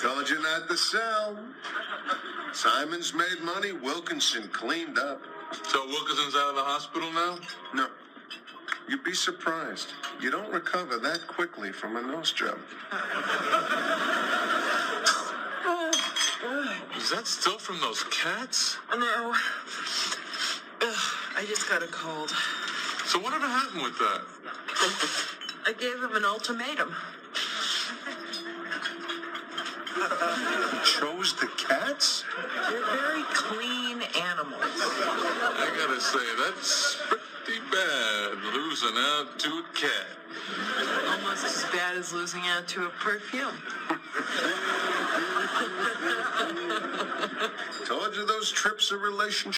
Told you not to sell. Simon's made money. Wilkinson cleaned up. So Wilkinson's out of the hospital now? No. You'd be surprised. You don't recover that quickly from a nose job. Is that still from those cats? No. I just got a cold. So whatever happened with that? I gave him an ultimatum. You chose the cats? They're very clean animals. I gotta say, that's pretty bad, losing out to a cat. Almost as bad as losing out to a perfume. Told you those trips are relationships.